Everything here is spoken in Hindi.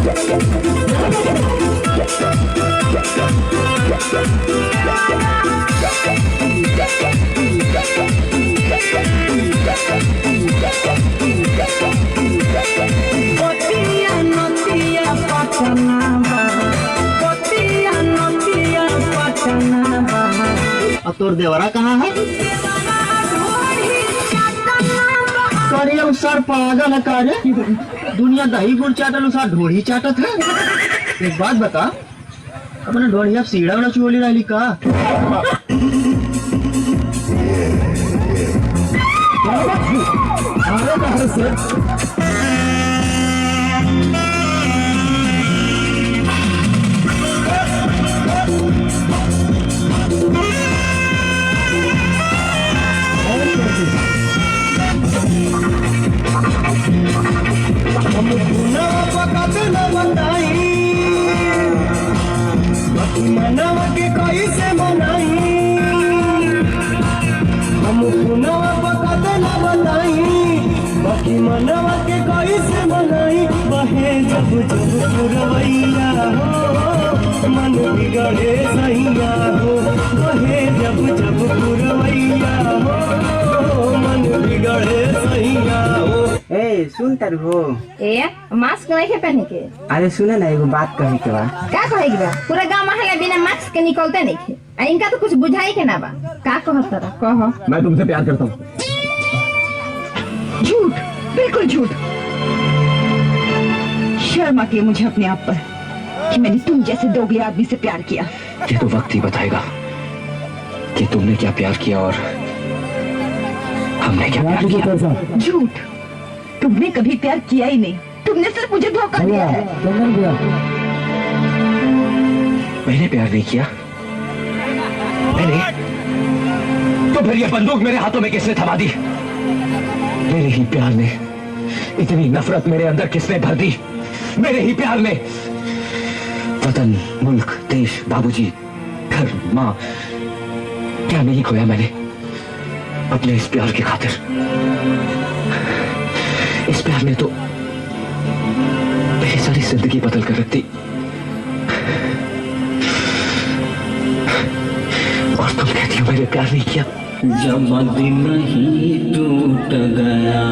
अब तोर देवरा कहाँ है? अरे सर पागल है कारे, दुनिया दही गुड़ चाटल उसार ढोड़ी चाटत है। एक बात बता, अपने ढोड़िया सीढ़ा वाला चोली रही का? मनवा के कैसे मनाई, हम पुनवा पकड़ न बताई, बाकी मनवा के कैसे मनाई। बहे जब जब पुरवैया हो, मन बिगड़े सैया हो। बहे जब जब पुरवैया हो, मन बिगड़े सैया हो। ए सुन तर हो ए मास्क नहीं है पहने के। अरे सुने ना एगो बात कहे के बा। का कहे के बा? पूरा गांव महला बिना मास्क के निकलते नहीं है। इनका तो कुछ बुझाई के ना बा। का कहत तरा कह? मैं तुमसे प्यार करता हूँ। झूठ, बिल्कुल झूठ। शर्म आती है मुझे अपने आप पर कि मैंने तुम जैसे दोगले आदमी से प्यार किया। ये तो वक्त ही बताएगा कि तुमने क्या प्यार किया और हमने क्या प्यार किया। झूठ, तुमने कभी प्यार किया ही नहीं। तुमने सिर्फ मुझे धोखा दिया है। मैंने प्यार नहीं किया। मैंने तो फिर ये बंदूक मेरे हाथों में किसने थमा दी? मेरे ही प्यार ने इतनी नफरत मेरे अंदर किसने भर दी? मेरे ही प्यार ने। वतन, मुल्क, देश, बाबूजी, घर, माँ, क्या नहीं खोया मैंने अपने इस प्यार की खातिर। इस प्यार ने तो मेरी सारी जिंदगी बदल कर रख दी। और तुम कहती हो मैंने प्यार नहीं किया। जब दिल ही टूट गया।